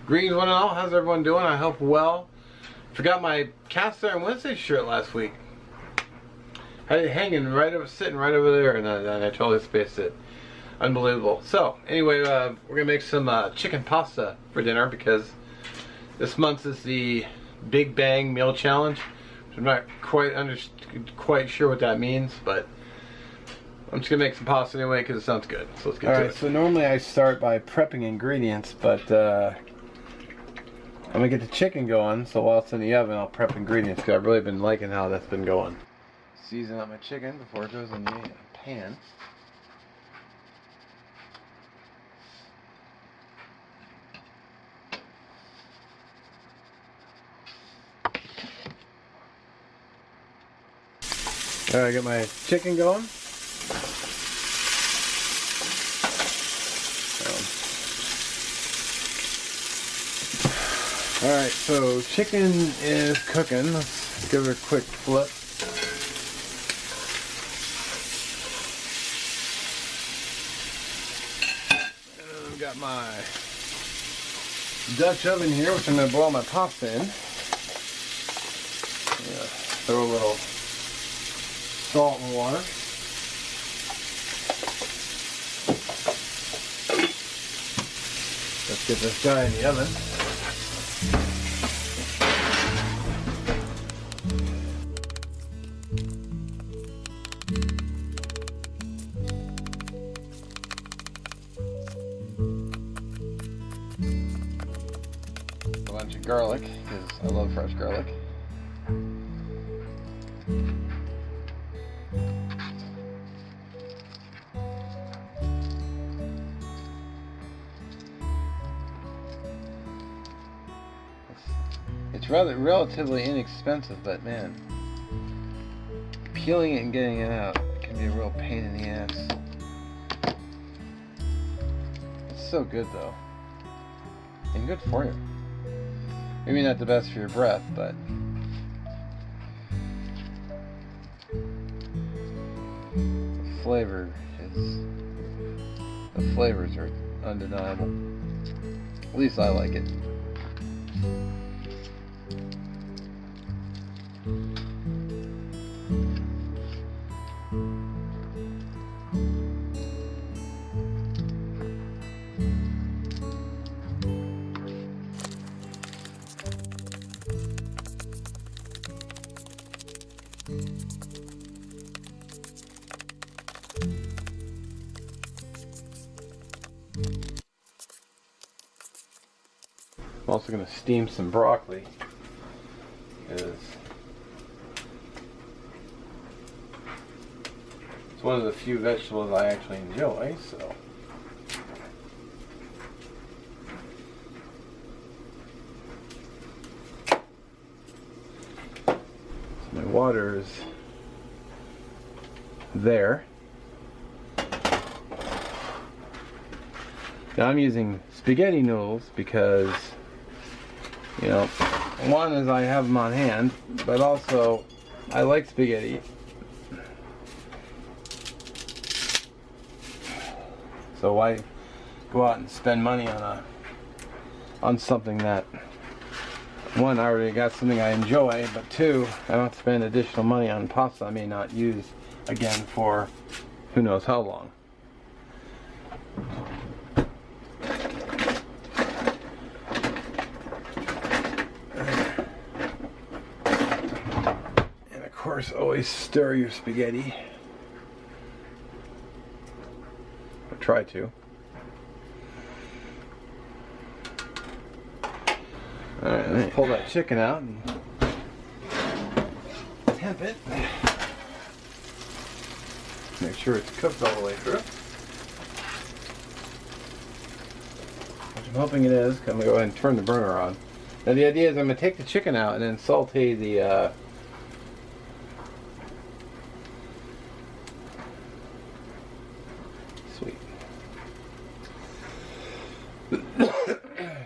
Greetings one and all, how's everyone doing? I hope well. Forgot my Cast Iron Wednesday shirt last week. Had it hanging right over, sitting right over there, and I totally spaced it. Unbelievable. So, anyway, we're gonna make some chicken pasta for dinner because this month is the Big Bang Meal Challenge. I'm not quite sure what that means, but I'm just gonna make some pasta anyway because it sounds good. So let's get to it. Alright, so normally I start by prepping ingredients, but I'm gonna get the chicken going, so while it's in the oven I'll prep ingredients because I've really been liking how that's been going. Season up my chicken before it goes in the pan. Alright, I got my chicken going. Alright, so chicken is cooking. Let's give it a quick flip. And I've got my Dutch oven here, which I'm going to boil my pasta in. Throw a little salt and water. Let's get this guy in the oven. A bunch of garlic, because I love fresh garlic. It's relatively inexpensive, but man, peeling it and getting it out can be a real pain in the ass. It's so good though, and good for you. Maybe not the best for your breath, but the flavors are undeniable. At least I like it. I'm also going to steam some broccoli. It's one of the few vegetables I actually enjoy, so. My water is there. Now I'm using spaghetti noodles because, you know, one is I have them on hand, but also I like spaghetti. So why go out and spend money on something that, one, I already got something I enjoy, but two, I don't spend additional money on pasta I may not use again for who knows how long. And of course, always stir your spaghetti. Or try to. Alright, pull that chicken out and temp it. Make sure it's cooked all the way through. Which I'm hoping it is. I'm going to go ahead and turn the burner on. Now the idea is I'm going to take the chicken out and then saute the sweet.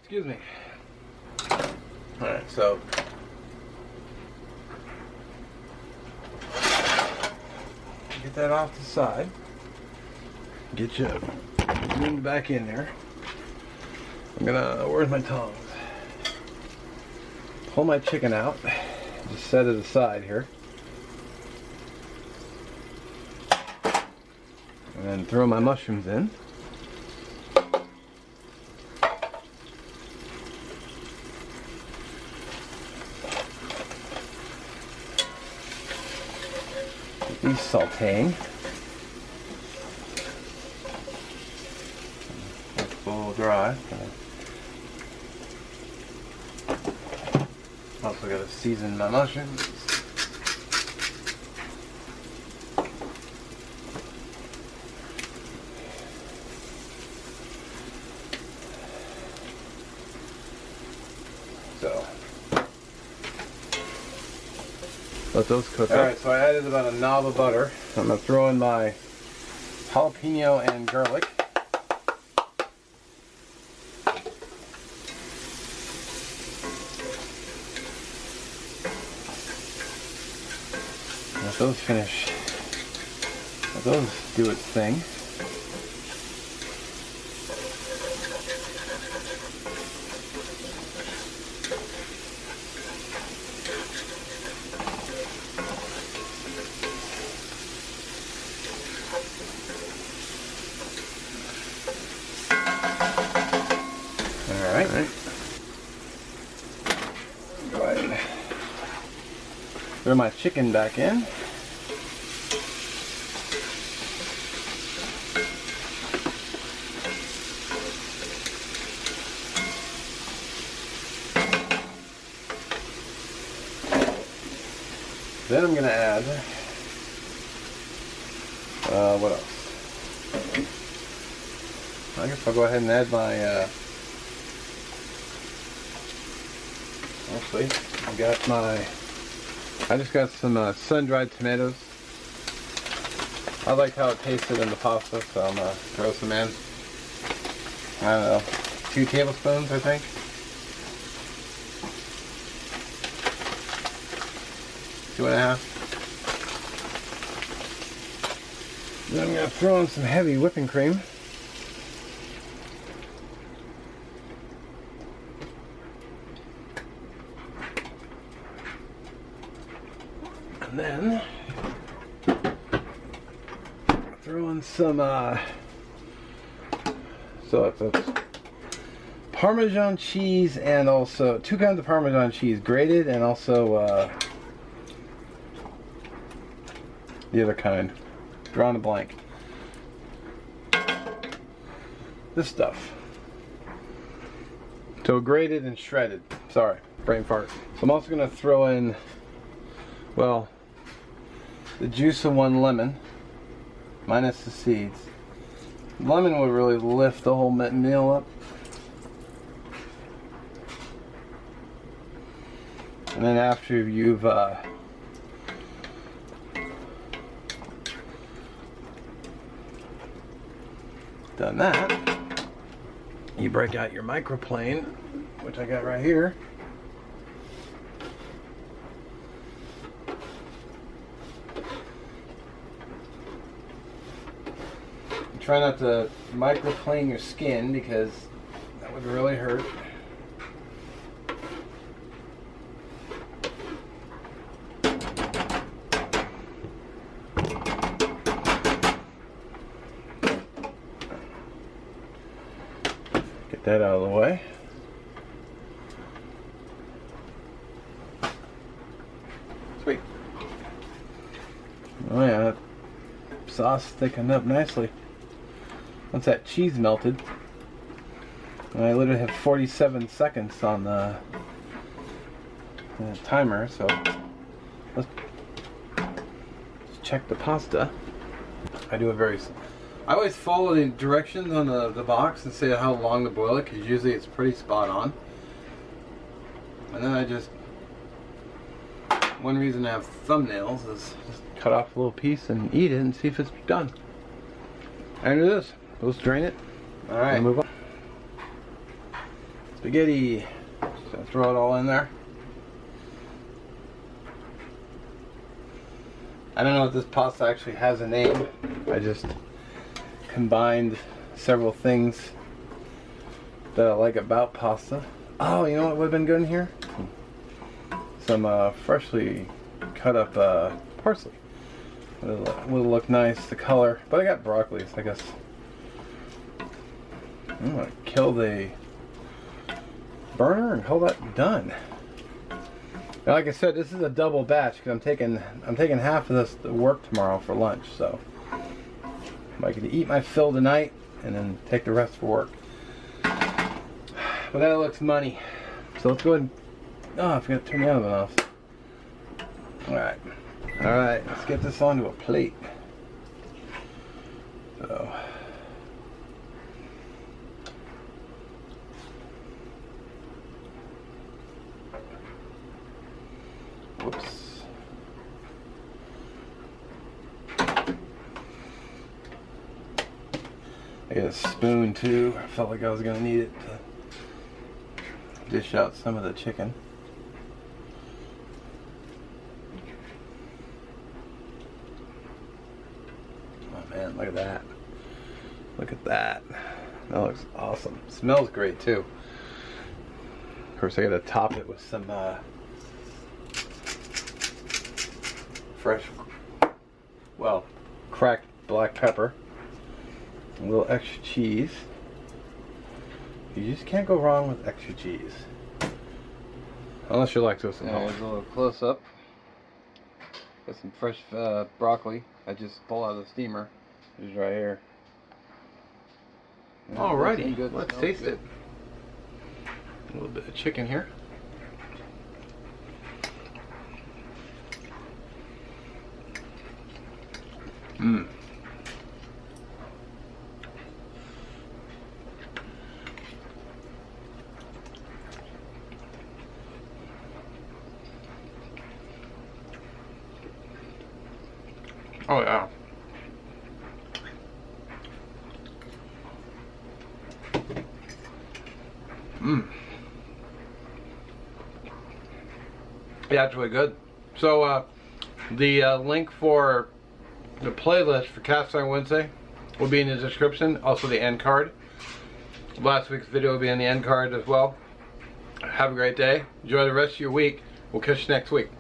Excuse me. Alright, so get that off the side. Get you zoomed back in there. where's my tongs? Pull my chicken out, just set it aside here. And then throw my mushrooms in. Get these sauteing. It's a little dry. Also got to season my mushrooms. So let those cook up. Alright, so I added about a knob of butter. I'm going to throw in my jalapeno and garlic. Let those finish. Let those do its thing. All right. Go ahead and throw my chicken back in. Then I'm going to add, what else? I guess I'll go ahead and add my, actually, I just got some sun-dried tomatoes. I like how it tasted in the pasta, so I'm going to throw some in. I don't know, 2 tablespoons, I think. Two and a half. Then I'm going to throw in some heavy whipping cream. And then throw in some so it's Parmesan cheese, and also 2 kinds of Parmesan cheese, grated, and also the other kind. Drawing a blank. This stuff. So grated and shredded. Sorry, brain fart. So I'm also going to throw in, well, the juice of 1 lemon, minus the seeds. Lemon would really lift the whole meal up. And then after you've done that, you break out your microplane, which I got right here. Try not to microplane your skin because that would really hurt. Get that out of the way. Sweet. Oh yeah, that sauce thickened up nicely. Once that cheese melted, and I literally have 47 seconds on the timer, so let's check the pasta. I always follow the directions on the box and say how long to boil it, because usually it's pretty spot on. And then I just, one reason I have thumbnails is just cut off a little piece and eat it and see if it's done. And it is. Let's drain it. Alright. Move on. Spaghetti. So throw it all in there. I don't know if this pasta actually has a name. I just combined several things that I like about pasta. Oh, you know what would have been good in here? Some freshly cut up parsley. Would look nice, the color. But I got broccoli, so I guess I'm gonna kill the burner and call that done. Now, like I said, this is a double batch because I'm taking half of this to work tomorrow for lunch. So I can eat my fill tonight and then take the rest for work. But that looks money. So let's go ahead and, oh, I forgot to turn the oven off. Alright. Alright, let's get this onto a plate. So. Whoops. I got a spoon too. I felt like I was going to need it to dish out some of the chicken. Oh man, look at that. Look at that. That looks awesome. Smells great too. Of course, I got to top it with some fresh, well, cracked black pepper. A little extra cheese. You just can't go wrong with extra cheese. Unless you're lactose intolerant. There's a little close up. Got some fresh broccoli. I just pulled out of the steamer. It's right here. Alrighty, let's taste it. A little bit of chicken here. Mmm. Oh yeah. Mmm. Yeah, it's really good. So the link for the playlist for Cast Iron Wednesday will be in the description. Also the end card. Last week's video will be in the end card as well. Have a great day. Enjoy the rest of your week. We'll catch you next week.